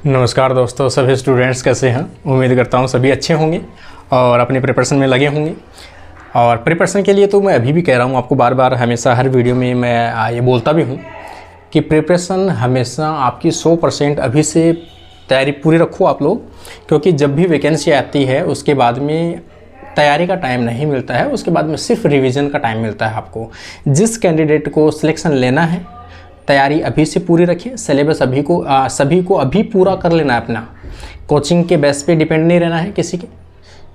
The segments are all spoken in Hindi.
नमस्कार दोस्तों, सभी स्टूडेंट्स कैसे हैं। उम्मीद करता हूं सभी अच्छे होंगे और अपनी प्रिपरेशन में लगे होंगे। और प्रिपरेशन के लिए तो मैं अभी भी कह रहा हूं आपको, बार बार हमेशा हर वीडियो में मैं ये बोलता भी हूं कि प्रिपरेशन हमेशा आपकी 100% अभी से तैयारी पूरी रखो आप लोग, क्योंकि जब भी वैकेंसी आती है उसके बाद में तैयारी का टाइम नहीं मिलता है, उसके बाद में सिर्फ रिवीजन का टाइम मिलता है आपको। जिस कैंडिडेट को सिलेक्शन लेना है, तैयारी अभी से पूरी रखिए। सिलेबस सभी को अभी पूरा कर लेना है अपना। कोचिंग के बेस पे डिपेंड नहीं रहना है किसी के।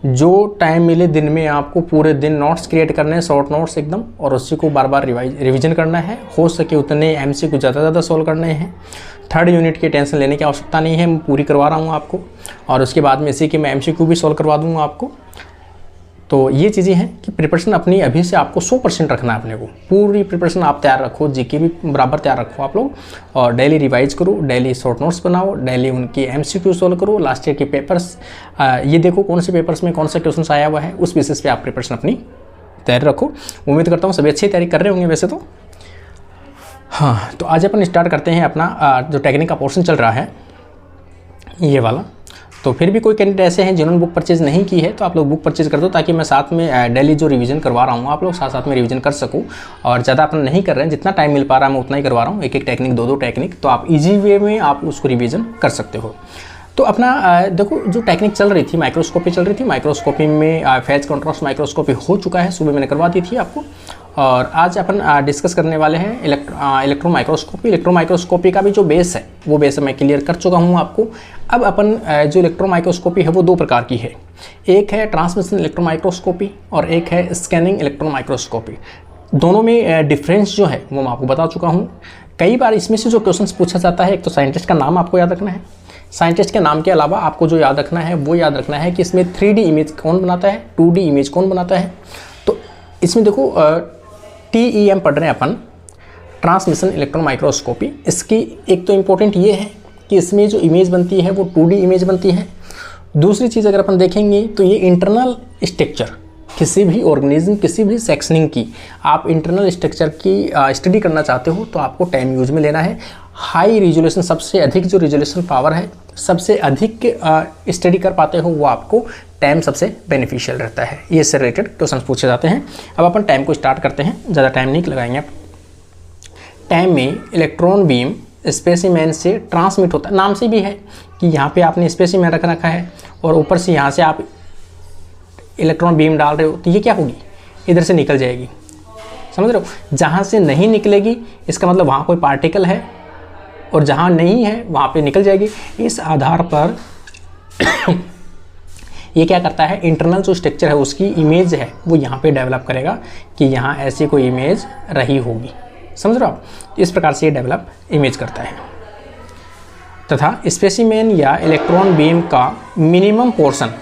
जो टाइम मिले दिन में आपको पूरे दिन नोट्स क्रिएट करने हैं, शॉर्ट नोट्स एकदम, और उसी को बार बार रिवीजन करना है। हो सके उतने एमसीक्यू ज़्यादा सोल्व करने हैं। थर्ड यूनिट की टेंशन लेने की आवश्यकता नहीं है, मैं पूरी करवा रहा हूँ आपको, और उसके बाद में इसी के मैं एमसीक्यू भी सोल्व करवा दूँगा आपको। तो ये चीज़ें हैं कि प्रिपरेशन अपनी अभी से आपको 100% रखना है। अपने को पूरी प्रिपरेशन आप तैयार रखो, जीके भी बराबर तैयार रखो आप लोग, और डेली रिवाइज करो, डेली शॉर्ट नोट्स बनाओ, डेली उनकी एमसीक्यू सोल्व करो। लास्ट ईयर के पेपर्स ये देखो कौन से पेपर्स में कौन सा क्वेश्चन आया हुआ है, उस बेसिस पे आप प्रिपरेशन अपनी तैयारी रखो। उम्मीद करता हूँ सभी अच्छी तैयारी कर रहे होंगे वैसे तो। हाँ, तो आज अपन स्टार्ट करते हैं अपना जो टेक्निक का पोर्शन चल रहा है ये वाला। तो फिर भी कोई कैंडिडेट ऐसे हैं जिन्होंने बुक परचेज नहीं की है, तो आप लोग बुक परचेज कर दो, ताकि मैं साथ में डेली जो रिवीजन करवा रहा हूँ आप लोग साथ साथ में रिवीजन कर सकूँ। और ज़्यादा अपन नहीं कर रहे हैं, जितना टाइम मिल पा रहा है मैं उतना ही करवा रहा हूँ। एक टेक्निक, दो टेक्निक, तो आप इजी वे में आप उसको रिवीजन कर सकते हो। तो अपना देखो जो टेक्निक चल रही थी, माइक्रोस्कोपी चल रही थी। माइक्रोस्कोपी में फेज कंट्रास्ट माइक्रोस्कोपी हो चुका है, सुबह मैंने करवा दी थी आपको। और आज अपन डिस्कस करने वाले हैं इलेक्ट्रो माइक्रोस्कोपी। इलेक्ट्रो माइक्रोस्कोपी का भी जो बेस है वो बेस मैं क्लियर कर चुका हूँ आपको। अब अपन जो इलेक्ट्रो माइक्रोस्कोपी है वो दो प्रकार की है। एक है ट्रांसमिशन इलेक्ट्रो माइक्रोस्कोपी और एक है स्कैनिंग इलेक्ट्रो माइक्रोस्कोपी। दोनों में डिफरेंस जो है वो मैं आपको बता चुका हूँ। कई बार इसमें से जो क्वेश्चन पूछा जाता है, एक तो साइंटिस्ट का नाम आपको याद रखना है। साइंटिस्ट के नाम के अलावा आपको जो याद रखना है वो याद रखना है कि इसमें 3D इमेज कौन बनाता है, 2D इमेज कौन बनाता है। तो इसमें देखो TEM पढ़ रहे हैं अपन, ट्रांसमिशन इलेक्ट्रॉन माइक्रोस्कोपी। इसकी एक तो इम्पोर्टेंट ये है कि इसमें जो इमेज बनती है वो 2D इमेज बनती है। दूसरी चीज़ अगर अपन देखेंगे तो ये इंटरनल स्ट्रक्चर, किसी भी ऑर्गेनिज्म, किसी भी सेक्शनिंग की आप इंटरनल स्ट्रक्चर की स्टडी करना चाहते हो तो आपको टाइम यूज में लेना है। हाई रिजोल्यूशन, सबसे अधिक जो रिजोल्यूशन पावर है, सबसे अधिक स्टडी कर पाते हो वो आपको टाइम सबसे बेनिफिशियल रहता है। ये से रिलेटेड क्वेश्चन पूछे जाते हैं। अब अपन टाइम को स्टार्ट करते हैं, ज़्यादा टाइम नहीं लगाएंगे। टाइम में इलेक्ट्रॉन बीम स्पेसिमेन से ट्रांसमिट होता है। नाम से भी है कि यहाँ पे आपने स्पेसिमेन रखा है और ऊपर से यहाँ से आप इलेक्ट्रॉन बीम डाल रहे हो, तो ये क्या होगी, इधर से निकल जाएगी। समझ रहे हो, जहाँ से नहीं निकलेगी इसका मतलब वहाँ कोई पार्टिकल है, और जहाँ नहीं है वहाँ पे निकल जाएगी। इस आधार पर ये क्या करता है, इंटरनल जो स्ट्रक्चर है उसकी इमेज है वो यहाँ पे डेवलप करेगा कि यहाँ ऐसी कोई इमेज रही होगी। समझ रहे हो, इस प्रकार से ये डेवलप इमेज करता है। तथा स्पेसिमेन या इलेक्ट्रॉन बीम का मिनिमम पोर्शन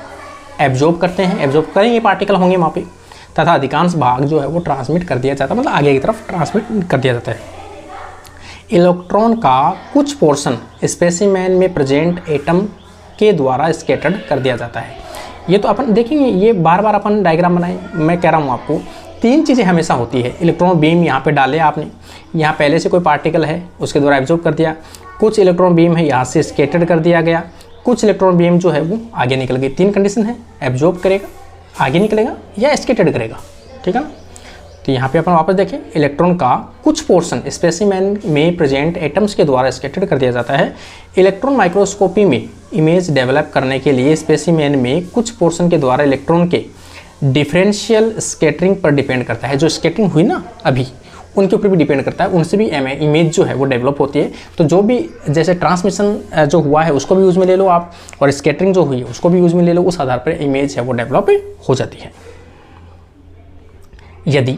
एब्जॉर्ब करते हैं, एब्जॉर्ब करेंगे, पार्टिकल होंगे वहाँ पे, तथा अधिकांश भाग जो है वो ट्रांसमिट कर दिया जाता है, मतलब आगे की तरफ ट्रांसमिट कर दिया जाता है। इलेक्ट्रॉन का कुछ पोर्शन स्पेसिमेन में प्रेजेंट एटम के द्वारा स्कैटर्ड कर दिया जाता है। ये तो अपन देखेंगे, ये बार बार अपन डायग्राम बनाएं। मैं कह रहा हूँ आपको, तीन चीज़ें हमेशा होती है। इलेक्ट्रॉन बीम यहाँ पे डाले आपने, यहाँ पहले से कोई पार्टिकल है उसके द्वारा एब्जॉर्ब कर दिया, कुछ इलेक्ट्रॉन बीम है यहाँ से स्कैटर्ड कर दिया गया, कुछ इलेक्ट्रॉन बीम जो है वो आगे निकल गई। तीन कंडीशन है, एब्जॉर्ब करेगा, आगे निकलेगा या स्कैटर्ड करेगा, ठीक है ना। तो यहाँ पे अपन वापस देखें, इलेक्ट्रॉन का कुछ पोर्शन स्पेसिमेन में प्रेजेंट एटम्स के द्वारा स्कैटर्ड कर दिया जाता है। इलेक्ट्रॉन माइक्रोस्कोपी में इमेज डेवलप करने के लिए स्पेसिमेन में कुछ पोर्शन के द्वारा इलेक्ट्रॉन के डिफरेंशियल स्कैटरिंग पर डिपेंड करता है। जो स्कैटरिंग हुई ना अभी, उनके ऊपर भी डिपेंड करता है, उनसे भी इमेज जो है वो डेवलप होती है। तो जो भी जैसे ट्रांसमिशन जो हुआ है उसको भी यूज़ में ले लो आप, और स्कैटरिंग जो हुई है उसको भी यूज़ में ले लो, उस आधार पर इमेज है वो डेवलप हो जाती है। यदि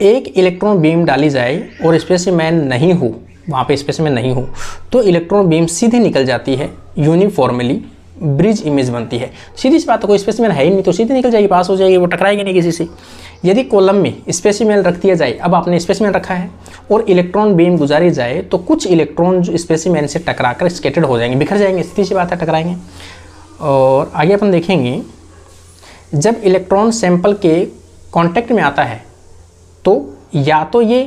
एक इलेक्ट्रॉन बीम डाली जाए और स्पेसिमेन नहीं हो, वहाँ पे स्पेसिमेन नहीं हो, तो इलेक्ट्रॉन बीम सीधे निकल जाती है, यूनिफॉर्मली ब्रिज इमेज बनती है। सीधी सी बात है, कोई स्पेसिमेन है ही नहीं तो सीधे निकल जाएगी, पास हो जाएगी, वो टकराएगी नहीं किसी से। यदि कॉलम में स्पेसिमेन रख दिया जाए, अब आपने स्पेसिमेन रखा है और इलेक्ट्रॉन बीम गुजारी जाए, तो कुछ इलेक्ट्रॉन जो स्पेसिमेन से टकराकर स्कैटर्ड हो जाएंगे, बिखर जाएंगे, सीधी सी बात है, टकराएंगे। और आगे अपन देखेंगे, जब इलेक्ट्रॉन सैंपल के कांटेक्ट में आता है तो या तो ये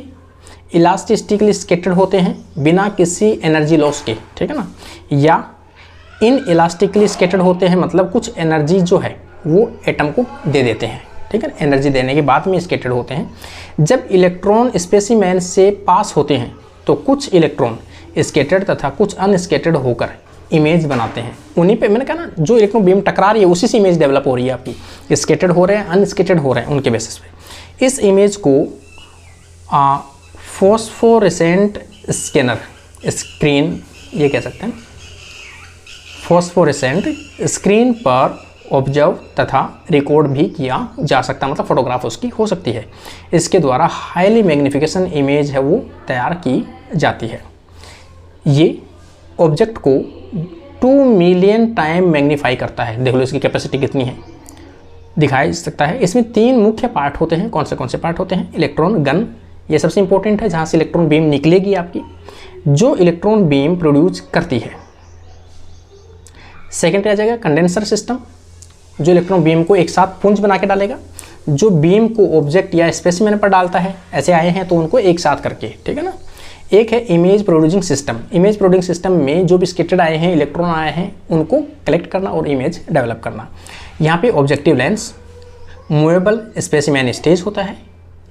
इलास्टिस्टिकली स्कैटर्ड होते हैं बिना किसी एनर्जी लॉस के, ठीक है ना, या इन इलास्टिकली स्कैटर्ड होते हैं, मतलब कुछ एनर्जी जो है वो एटम को दे देते हैं, ठीक है, एनर्जी देने के बाद में स्कैटर्ड होते हैं। जब इलेक्ट्रॉन स्पेसिमेन से पास होते हैं तो कुछ इलेक्ट्रॉन स्कैटर्ड तथा कुछ अनस्कैटर्ड होकर इमेज बनाते हैं। उन्हीं पे मैंने कहा ना, जो इलेक्ट्रॉन बीम टकरा रही है उसी से इमेज डेवलप हो रही है आपकी, स्कैटर्ड हो रहे हैं अनस्कैटर्ड हो रहे हैं उनके बेसिस पे। इस इमेज को फॉस्फोरेसेंट स्क्रीन ये कह सकते हैं, फॉस्फोरेसेंट स्क्रीन पर ऑब्जर्व तथा रिकॉर्ड भी किया जा सकता है, मतलब फोटोग्राफ उसकी हो सकती है। इसके द्वारा हाईली मैग्निफिकेशन इमेज है वो तैयार की जाती है। ये ऑब्जेक्ट को 2 मिलियन टाइम मैग्नीफाई करता है। देख लो इसकी कैपेसिटी कितनी है, दिखाई सकता है। इसमें 3 मुख्य पार्ट होते हैं। कौन से पार्ट होते हैं? इलेक्ट्रॉन गन, ये सबसे इंपॉर्टेंट है, जहाँ से इलेक्ट्रॉन बीम निकलेगी आपकी, जो इलेक्ट्रॉन बीम प्रोड्यूस करती है। सेकेंड आ जाएगा कंडेंसर सिस्टम, जो इलेक्ट्रॉन बीम को एक साथ पुंज बना के डालेगा, जो बीम को ऑब्जेक्ट या स्पेसिमेन पर डालता है। ऐसे आए हैं तो उनको एक साथ करके, ठीक है ना। एक है image producing system. Image producing system में जो भी स्कैटर्ड आए हैं, इलेक्ट्रॉन आए हैं, उनको कलेक्ट करना और इमेज डेवलप करना। यहाँ पे objective lens, movable specimen stage होता है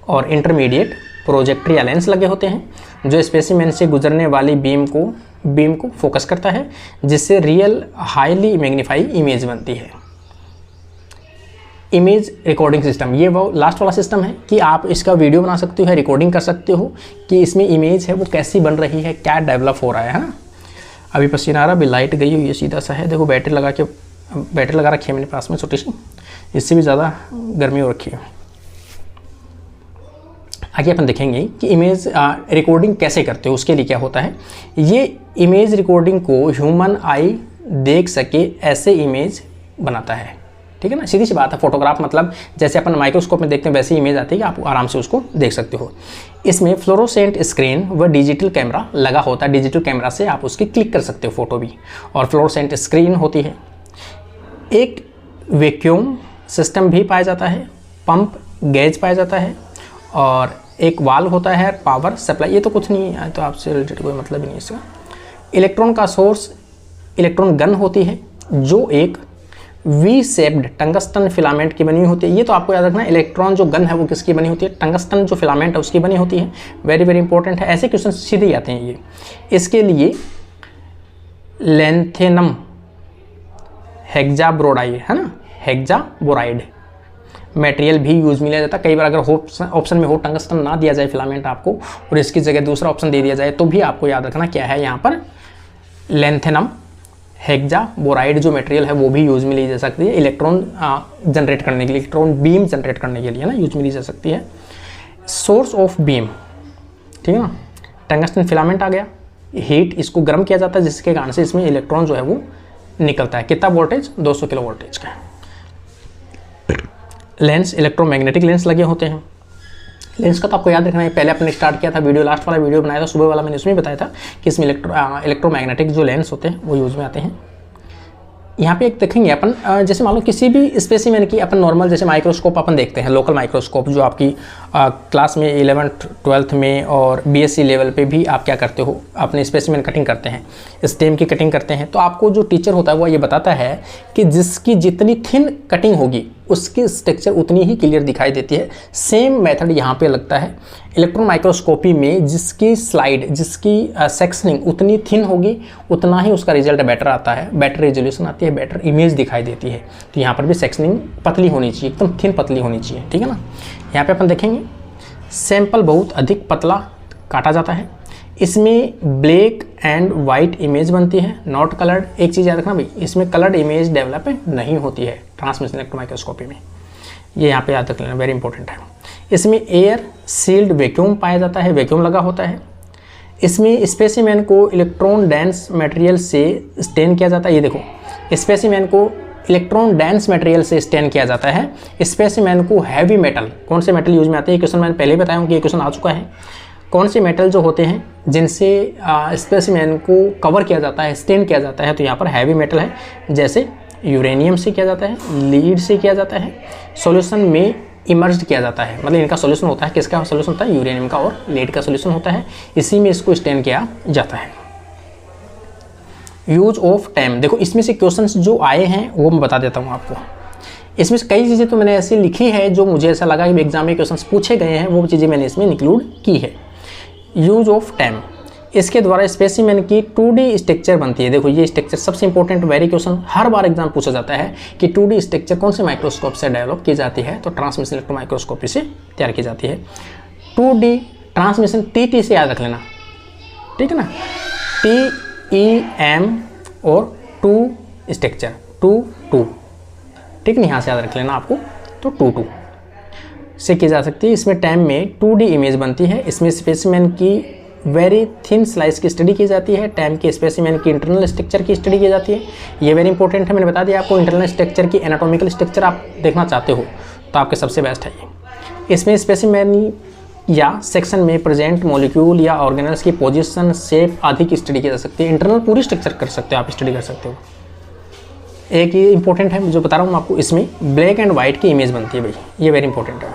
और इंटरमीडिएट प्रोजेक्ट्री लेंस लगे होते हैं, जो स्पेसिमेन से गुजरने वाली बीम को फोकस करता है, जिससे रियल हाईली मैग्नीफाई इमेज बनती है। इमेज रिकॉर्डिंग सिस्टम, ये वो लास्ट वाला सिस्टम है कि आप इसका वीडियो बना सकते हो, रिकॉर्डिंग कर सकते हो कि इसमें इमेज है वो कैसी बन रही है, क्या डेवलप हो रहा है ना। अभी पसीना आ रहा, अभी लाइट गई हुई है, सीधा सा है। देखो बैटरी लगा रखी है मेरे पास में छोटी सी, इससे भी ज़्यादा गर्मी हो रखी है। आगे अपन देखेंगे कि इमेज रिकॉर्डिंग कैसे करते हो, उसके लिए क्या होता है। ये इमेज रिकॉर्डिंग को ह्यूमन आई देख सके ऐसे इमेज बनाता है, ठीक है ना। सीधी सी बात है, फोटोग्राफ मतलब जैसे अपन माइक्रोस्कोप में देखते हैं वैसी इमेज आती है कि आप आराम से उसको देख सकते हो। इसमें फ्लोरोसेंट स्क्रीन व डिजिटल कैमरा लगा होता है, डिजिटल कैमरा से आप उसकी क्लिक कर सकते हो फोटो भी, और फ्लोरोसेंट स्क्रीन होती है। एक वैक्यूम सिस्टम भी पाया जाता है, पंप गेज पाया जाता है, और एक वाल्व होता है पावर सप्लाई। ये तो कुछ नहीं है, तो आपसे रिलेटेड कोई मतलब ही नहीं इसका। इलेक्ट्रॉन का सोर्स इलेक्ट्रॉन गन होती है, जो एक वी शेप्ड टंगस्टन फिलामेंट की बनी होती है। ये तो आपको याद रखना है, इलेक्ट्रॉन जो गन है वो किसकी बनी होती है? टंगस्टन जो फिलामेंट है उसकी बनी होती है। वेरी वेरी इंपॉर्टेंट है, ऐसे क्वेश्चन सीधे आते हैं ये। इसके लिए लेंथेनम हेक्साब्रोराइड है ना, हेक्साबोराइड मटेरियल भी यूज में लिया जाता है। कई बार अगर ऑप्शन में हो टंगस्टन ना दिया जाए फिलामेंट आपको, और इसकी जगह दूसरा ऑप्शन दे दिया जाए, तो भी आपको याद रखना क्या है यहाँ पर, लेंथेनम हेक्साबोराइड जो मटेरियल है वो भी यूज में ली जा सकती है इलेक्ट्रॉन जनरेट करने के लिए, इलेक्ट्रॉन बीम जनरेट करने के लिए ना, यूज में ली जा सकती है। सोर्स ऑफ बीम, ठीक है ना, टंगस्टन फिलामेंट आ गया, हीट इसको गर्म किया जाता है, जिसके कारण से इसमें इलेक्ट्रॉन जो है वो निकलता है। कितना वोल्टेज? 200 किलो वोल्टेज का। लेंस, इलेक्ट्रोमैग्नेटिक लेंस लगे होते हैं। लेंस का तो आपको याद रखना है, पहले आपने स्टार्ट किया था वीडियो, लास्ट वाला वीडियो बनाया था सुबह वाला, मैंने उसमें बताया था कि इसमें इलेक्ट्रोमैग्नेटिक जो लेंस होते हैं वो यूज में आते हैं। यहाँ पे एक देखेंगे अपन, जैसे मान लो किसी भी स्पेसिमेन की अपन नॉर्मल जैसे माइक्रोस्कोप अपन देखते हैं, लोकल माइक्रोस्कोप जो आपकी क्लास में 11th 12th में और बीएससी लेवल पे भी आप क्या करते हो, अपने स्पेसिमेन कटिंग करते हैं, स्टेम की कटिंग करते हैं। तो आपको जो टीचर होता है वो ये बताता है कि जिसकी जितनी थिन कटिंग होगी उसकी स्ट्रक्चर उतनी ही क्लियर दिखाई देती है। सेम मेथड यहाँ पे लगता है इलेक्ट्रॉन माइक्रोस्कोपी में, जिसकी स्लाइड, जिसकी सेक्शनिंग उतनी थिन होगी उतना ही उसका रिजल्ट बेटर आता है, बेटर रेजोल्यूशन आती है, बेटर इमेज दिखाई देती है। तो यहाँ पर भी सेक्शनिंग पतली होनी चाहिए, एकदम थिन पतली होनी चाहिए, ठीक है ना। यहाँ पे अपन देखेंगे सैंपल बहुत अधिक पतला काटा जाता है, इसमें ब्लैक एंड वाइट इमेज बनती है, नॉट कलर्ड। एक चीज़ याद रखना भाई, इसमें कलर्ड इमेज डेवलप नहीं होती है ट्रांसमिशन इलेक्ट्रॉन माइक्रोस्कोपी में, ये यहाँ पे याद रख लेना, वेरी इंपॉर्टेंट है। इसमें एयर सील्ड वैक्यूम पाया जाता है, वैक्यूम लगा होता है। इसमें स्पेसिमेन को इलेक्ट्रॉन डेंस मटेरियल से स्टेन किया जाता है। ये देखो, स्पेसिमेन को इलेक्ट्रॉन डेंस मटेरियल से स्टेन किया जाता है। स्पेसिमेन को हैवी मेटल, कौन से मेटल यूज में आते हैं, ये क्वेश्चन मैंने पहले बताया हूँ कि ये क्वेश्चन आ चुका है। कौन से मेटल जो होते हैं जिनसे स्पेसिमेन को कवर किया जाता है, स्टेन किया जाता है, तो यहाँ पर हैवी मेटल है, जैसे यूरेनियम से किया जाता है, लीड से किया जाता है, सॉल्यूशन में इमर्ज्ड किया जाता है, मतलब इनका सॉल्यूशन होता है, किसका सॉल्यूशन होता है, यूरेनियम का और लीड का सॉल्यूशन होता है, इसी में इसको स्टेन किया जाता है। यूज ऑफ टाइम, देखो इसमें से क्वेश्चंस जो आए हैं वो मैं बता देता हूँ आपको। इसमें से कई चीज़ें तो मैंने ऐसी लिखी है जो मुझे ऐसा लगा कि एग्जाम में क्वेश्चंस पूछे गए हैं, वो चीज़ें मैंने इसमें इंक्लूड की है। यूज ऑफ टाइम, इसके द्वारा स्पेसिमेन की 2D स्ट्रक्चर बनती है। देखो ये स्ट्रक्चर सबसे इंपॉर्टेंट, वेरी क्वेश्चन हर बार एग्जाम पूछा जाता है कि 2D स्ट्रक्चर कौन से माइक्रोस्कोप से डेवलप की जाती है, तो ट्रांसमिशन इलेक्ट्रॉन माइक्रोस्कोपी से तैयार की जाती है। 2D ट्रांसमिशन TT से याद रख लेना, ठीक है ना, TEM और 2 स्ट्रक्चर 2 ठीक नहीं, यहाँ से याद रख लेना आपको, तो 2 से की जा सकती है। इसमें टाइम में 2D इमेज बनती है। इसमें स्पेसिमेन की वेरी थिन स्लाइस की स्टडी की जाती है। टाइम के स्पेसिमेन की इंटरनल स्ट्रक्चर की स्टडी की जाती है। ये वेरी इंपॉर्टेंट है, मैंने बता दिया आपको। इंटरनल स्ट्रक्चर की एनाटॉमिकल स्ट्रक्चर आप देखना चाहते हो तो आपके सबसे बेस्ट है ये। इसमें स्पेसिमेन या सेक्शन में प्रेजेंट मॉलिक्यूल या ऑर्गेनल्स की पोजीशन, शेप आदि की स्टडी की जा सकती है। इंटरनल पूरी स्ट्रक्चर कर सकते हो आप, स्टडी कर सकते हो। एक ये इंपॉर्टेंट है जो बता रहा हूँ मैं आपको, इसमें ब्लैक एंड वाइट की इमेज बनती है भाई, ये वेरी इंपॉर्टेंट है।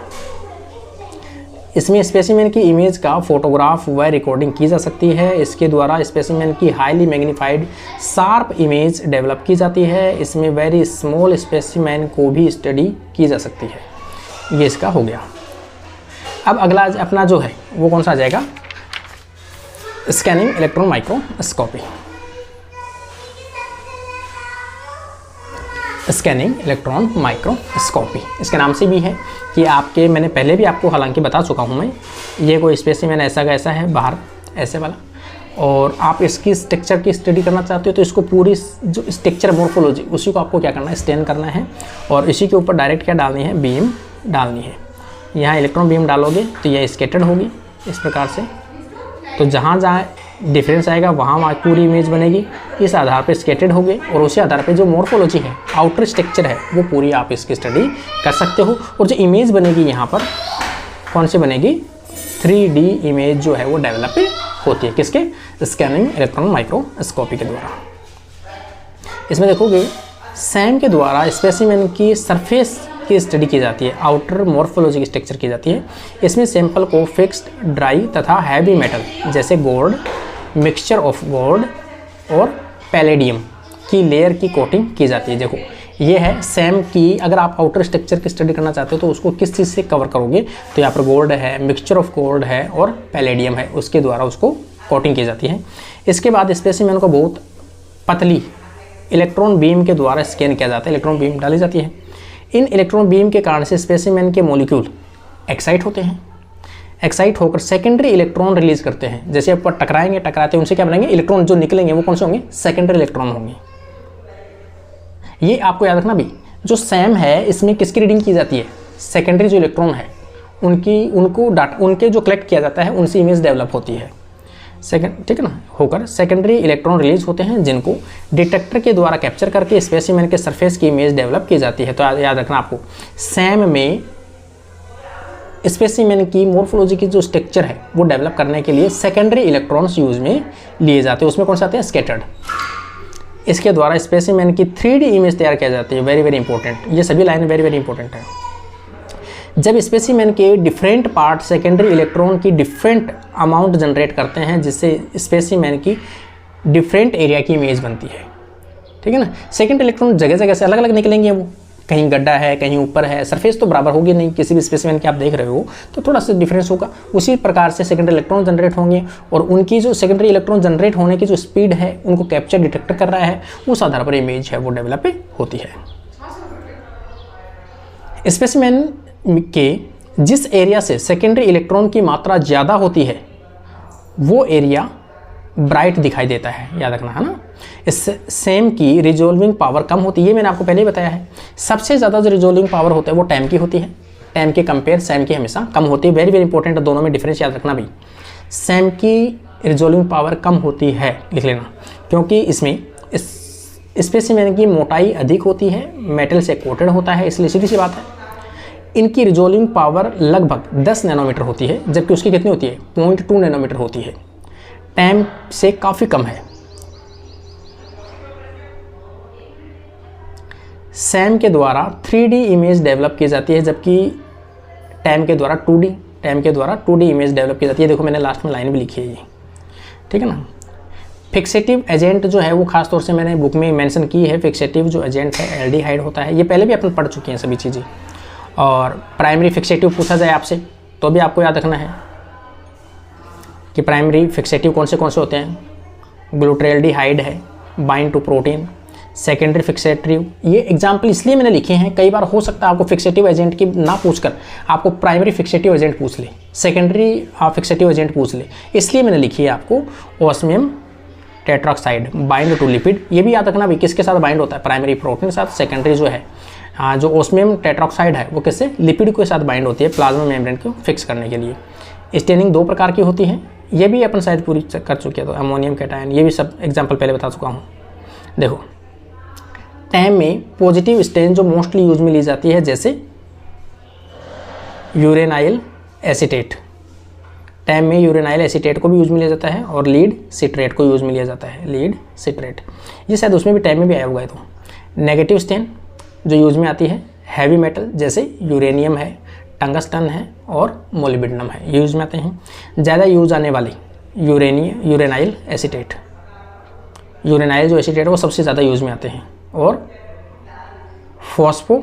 इसमें स्पेसिमेन की इमेज का फोटोग्राफ व रिकॉर्डिंग की जा सकती है। इसके द्वारा स्पेसिमेन की highly magnified sharp image develop की जाती है। इसमें वेरी स्मॉल स्पेसिमेन को भी स्टडी की जा सकती है। ये इसका हो गया। अब अगला अपना जो है वो कौन सा आ जाएगा, scanning electron microscopy. Scanning electron microscopy, इसके नाम से भी है कि आपके, मैंने पहले भी आपको हालांकि बता चुका हूँ मैं, ये कोई स्पेसिमेन ऐसा का ऐसा है बाहर ऐसे वाला, और आप इसकी स्ट्रक्चर की स्टडी करना चाहते हो तो इसको पूरी जो स्ट्रक्चर मोर्फोलॉजी उसी को आपको क्या करना है, स्कैन करना है। और इसी के ऊपर डायरेक्ट क्या डालनी है, बीम डालनी है। यहाँ इलेक्ट्रॉन बीम डालोगे तो यह स्कैटर्ड होगी इस प्रकार से, तो जहाँ जहाँ डिफरेंस आएगा वहाँ पूरी इमेज बनेगी। इस आधार पर स्कैटर्ड होगी और उसी आधार पर जो मॉर्फोलॉजी है, आउटर स्ट्रक्चर है, वो पूरी आप इसकी स्टडी कर सकते हो। और जो इमेज बनेगी यहाँ पर कौन सी बनेगी, 3D इमेज जो है वो डेवलप होती है किसके, स्कैनिंग इलेक्ट्रॉन माइक्रोस्कोपी के द्वारा। इसमें देखोगे सैम के द्वारा स्पेसिमेन की सरफेस की स्टडी की जाती है, आउटर मॉर्फोलॉजी की स्ट्रक्चर की जाती है। इसमें सैंपल को फिक्स्ड, ड्राई तथा हैवी मेटल जैसे गोल्ड, मिक्सचर ऑफ गोल्ड और पैलेडियम की लेयर की कोटिंग की जाती है। देखो ये है सैम की, अगर आप आउटर स्ट्रक्चर की स्टडी करना चाहते हो तो उसको किस चीज़ से कवर करोगे, तो यहाँ पर गोल्ड है, मिक्सचर ऑफ गोल्ड है और पैलेडियम है, उसके द्वारा उसको कोटिंग की जाती है। इसके बाद स्पेसिमेन को बहुत पतली इलेक्ट्रॉन बीम के द्वारा स्कैन किया जाता है, इलेक्ट्रॉन बीम डाली जाती है। इन इलेक्ट्रॉन बीम के कारण से स्पेसिमेन के मॉलिक्यूल एक्साइट होते हैं, एक्साइट होकर सेकेंडरी इलेक्ट्रॉन रिलीज करते हैं। जैसे आप टकराएंगे, टकराते उनसे क्या बनेंगे, इलेक्ट्रॉन जो निकलेंगे वो कौन से होंगे, सेकेंडरी इलेक्ट्रॉन होंगे। ये आपको याद रखना भी, जो सैम है इसमें किसकी रीडिंग की जाती है, सेकेंडरी जो इलेक्ट्रॉन है उनको डाटा, उनके जो कलेक्ट किया जाता है उनसे इमेज डेवलप होती है सेकेंड, ठीक है ना, होकर सेकेंडरी इलेक्ट्रॉन रिलीज होते हैं जिनको डिटेक्टर के द्वारा कैप्चर करके स्पेसिमेन के सरफेस की इमेज डेवलप की जाती है। तो याद रखना आपको, सैम में स्पेसिमेन की मॉर्फोलॉजी की जो स्ट्रक्चर है वो डेवलप करने के लिए सेकेंडरी इलेक्ट्रॉन्स यूज में लिए जाते हैं। उसमें कौन से आते हैं, स्कैटर्ड। इसके द्वारा स्पेसिमेन की 3D इमेज तैयार किया जाती है। वेरी वेरी इंपॉर्टेंट, ये सभी लाइन वेरी वेरी इंपॉर्टेंट है। जब स्पेसिमेन के डिफरेंट पार्ट सेकेंडरी इलेक्ट्रॉन की डिफरेंट अमाउंट जनरेट करते हैं, जिससे स्पेसिमेन की डिफरेंट एरिया की इमेज बनती है, ठीक है ना। सेकेंडरी इलेक्ट्रॉन जगह जगह से अलग अलग निकलेंगे, वो कहीं गड्ढा है, कहीं ऊपर है, सरफेस तो बराबर होगी नहीं, किसी भी स्पेसिमेन के आप देख रहे हो तो थोड़ा सा डिफरेंस होगा। उसी प्रकार से सेकेंडरी इलेक्ट्रॉन जनरेट होंगे और उनकी जो सेकेंडरी इलेक्ट्रॉन जनरेट होने की जो स्पीड है, उनको कैप्चर डिटेक्ट कर रहा है, उस आधार पर इमेज है वो डेवलप होती है। स्पेसिमेन के जिस एरिया से सेकेंडरी इलेक्ट्रॉन की मात्रा ज़्यादा होती है वो एरिया ब्राइट दिखाई देता है, याद रखना है ना। इस सेम की रिजोल्विंग पावर कम होती है, ये मैंने आपको पहले ही बताया है। सबसे ज़्यादा जो रिजोल्विंग पावर होता है वो टाइम की होती है, टाइम के कंपेयर सैम की हमेशा कम होती है। वेरी वेरी इंपॉर्टेंट है, दोनों में डिफरेंस याद रखना भी। सैम की रिजोल्विंग पावर कम होती है, लिख लेना, क्योंकि इसमें स्पेसिमेन की मोटाई अधिक होती है, मेटल से कोटेड होता है, इसलिए सीधी सी बात है इनकी रिजोल्विंग पावर लगभग 10 नैनोमीटर होती है, जबकि उसकी कितनी होती है, 0.2 नैनोमीटर होती है। टाइम से काफ़ी कम है। सैम के द्वारा 3D इमेज डेवलप की जाती है, जबकि टाइम के द्वारा 2D इमेज डेवलप की जाती है। देखो मैंने लास्ट में लाइन भी लिखी है ये, ठीक है ना। फिक्सेटिव एजेंट जो है वो खास तौर से मैंने बुक में मेंशन की है। फिक्सेटिव जो एजेंट है एल्डिहाइड होता है, ये पहले भी अपन पढ़ चुके हैं सभी चीज़ें। और प्राइमरी फिक्सेटिव पूछा जाए आपसे तो भी आपको याद रखना है कि प्राइमरी फिक्सेटिव कौन से होते हैं। ग्लूटाल्डिहाइड है, bind to protein. Secondary fixative, ये एग्जाम्पल इसलिए मैंने लिखे हैं, कई बार हो सकता है आपको फिक्सेटिव एजेंट की ना पूछकर आपको प्राइमरी फिक्सेटिव एजेंट पूछ ले, सेकेंडरी फिक्सेटिव एजेंट पूछ ले, इसलिए मैंने लिखी है आपको ऑस्मियम टेट्राक्साइड बाइंड टू लिपिड। ये भी याद रखना भी किसके साथ बाइंड होता है, प्राइमरी प्रोटीन के साथ। सेकेंडरी जो है जो ऑस्मियम टेट्राक्साइड है वो किससे, लिपिड के साथ बाइंड होती है प्लाज्मा मेम्ब्रेन को फिक्स करने के लिए। स्टेनिंग 2 प्रकार की होती है, ये भी अपन शायद पूरी कर चुके हैं। तो अमोनियम कैटायन, ये भी सब एग्जाम्पल पहले बता चुका हूँ। देखो टैम में पॉजिटिव स्टेन जो मोस्टली यूज में ली जाती है, जैसे यूरेनाइल एसीटेट। टैम में यूरेनाइल एसीटेट को भी यूज में लिया जाता है और लीड सिट्रेट को यूज में लिया जाता है, लीड सिट्रेट। ये शायद उसमें भी टैम में भी आया हुआ है। तो नेगेटिव स्टेन जो यूज में आती है, हैवी मेटल जैसे यूरेनियम है, टंगस्टन है और मोलिब्डेनम है, ये यूज में आते हैं। ज़्यादा यूज आने वाली यूरेनाइल एसीटेट, यूरेनाइल जो एसीटेट है वो सबसे ज़्यादा यूज में आते हैं। और फॉस्फो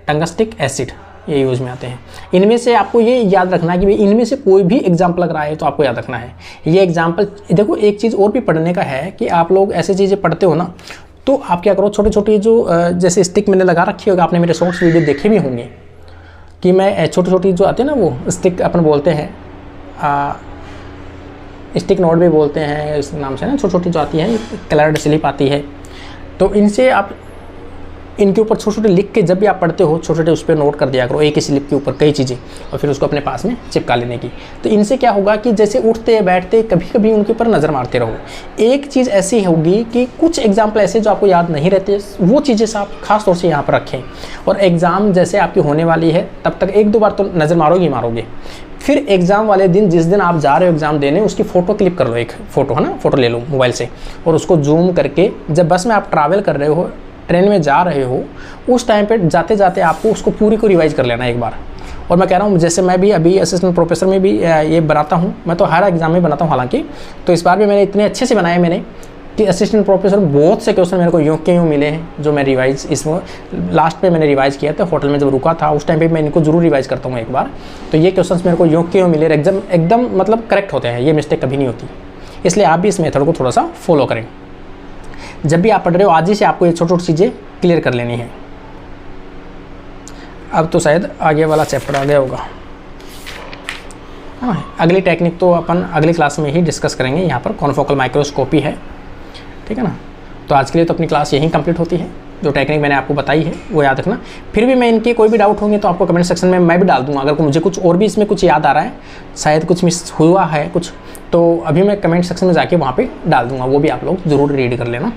टंगस्टिक एसिड ये यूज में आते हैं। इनमें से आपको ये याद रखना है कि भाई इनमें से कोई भी एग्जाम्पल अगर आए तो आपको याद रखना है ये एग्जाम्पल। देखो एक चीज़ और भी पढ़ने का है कि आप लोग ऐसी चीज़ें पढ़ते हो ना, तो आप क्या करो, छोटे छोटे जो जैसे स्टिक मैंने लगा रखी होगी, आपने मेरे शॉर्ट्स वीडियो देखे भी होंगे कि मैं छोटी छोटी जो आती है ना वो स्टिक अपन बोलते हैं, स्टिक नोट भी बोलते हैं इस नाम से ना, छोटी छोटी जो आती है कलर्ड स्लिप आती है, तो इनसे आप इनके ऊपर छोटे छोटे लिख के जब भी आप पढ़ते हो छोटे छोटे उस पर नोट कर दिया करो, एक ही स्लिप के ऊपर कई चीज़ें, और फिर उसको अपने पास में चिपका लेने की। तो इनसे क्या होगा कि जैसे उठते बैठते कभी कभी उनके ऊपर नज़र मारते रहो। एक चीज़ ऐसी होगी कि कुछ एग्जाम्पल ऐसे जो आपको याद नहीं रहते, वो चीज़ें आप खास तौर से यहाँ पर रखें। और एग्ज़ाम जैसे आपकी होने वाली है तब तक 1-2 बार तो नज़र मारोगे। फिर एग्ज़ाम वाले दिन जिस दिन आप जा रहे हो एग्ज़ाम देने, उसकी फ़ोटो क्लिक कर लो, एक फ़ोटो है ना, फ़ोटो ले लो मोबाइल से, और उसको जूम करके जब बस में आप ट्रैवल कर रहे हो, ट्रेन में जा रहे हो, उस टाइम पे जाते जाते आपको उसको पूरी को रिवाइज़ कर लेना एक बार। और मैं कह रहा हूँ जैसे मैं भी अभी असिस्टेंट प्रोफेसर में भी ये बनाता हूँ, मैं तो हर एग्ज़ाम में बनाता हूँ हालांकि, तो इस बार भी मैंने इतने अच्छे से बनाए मैंने कि असिस्टेंट प्रोफेसर बहुत से क्वेश्चन मेरे को यूँ के यूँ मिले हैं जो मैं रिवाइज़ इसमें लास्ट पे मैंने रिवाइज़ किया था। होटल में जब रुका था उस टाइम पे मैं इनको जरूर रिवाइज़ करता हूँ एक बार। तो ये क्वेश्चंस मेरे को यूँ के यूँ मिले, एकदम मतलब करेक्ट होते हैं, ये मिस्टेक कभी नहीं होती। इसलिए आप भी इस मेथड को थोड़ा सा फॉलो करें। जब भी आप पढ़ रहे हो आज ही से आपको ये छोटी छोटी चीज़ें क्लियर कर लेनी है। अब तो शायद आगे वाला चैप्टर आ गया होगा। हाँ, अगली टेक्निक तो अपन अगली क्लास में ही डिस्कस करेंगे। यहाँ पर कॉन्फोकल माइक्रोस्कोपी है, ठीक है ना। तो आज के लिए तो अपनी क्लास यहीं कंप्लीट होती है। जो टेक्निक मैंने आपको बताई है वो याद रखना। फिर भी मैं इनके कोई भी डाउट होंगे तो आपको कमेंट सेक्शन में मैं भी डाल दूँगा। अगर मुझे कुछ और भी इसमें कुछ याद आ रहा है, शायद कुछ मिस हुआ है कुछ, तो अभी मैं कमेंट सेक्शन में जाके वहाँ पे डाल दूँगा, वो भी आप लोग ज़रूर रीड कर लेना।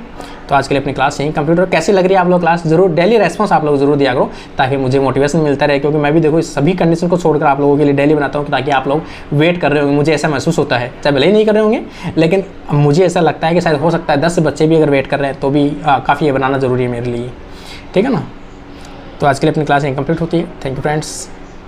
तो आज के लिए अपनी क्लास यहीं कंप्लीट। और कैसी लग रही है आप लोग क्लास, जरूर डेली रेस्पॉन्स आप लोग जरूर दिया करो ताकि मुझे मोटिवेशन मिलता रहे। क्योंकि मैं भी देखो इस सभी कंडीशन को छोड़कर आप लोगों के लिए डेली बनाता हूँ ताकि आप लोग वेट कर रहे होंगे। मुझे ऐसा महसूस होता है, चाहे भले ही नहीं कर रहे होंगे, लेकिन मुझे ऐसा लगता है कि शायद हो सकता है 10 बच्चे भी अगर वेट कर रहे हैं तो भी काफ़ी ये बनाना ज़रूरी है मेरे लिए, ठीक है ना। तो आज के लिए अपनी क्लास यहीं कंप्लीट होती है। Thank you friends.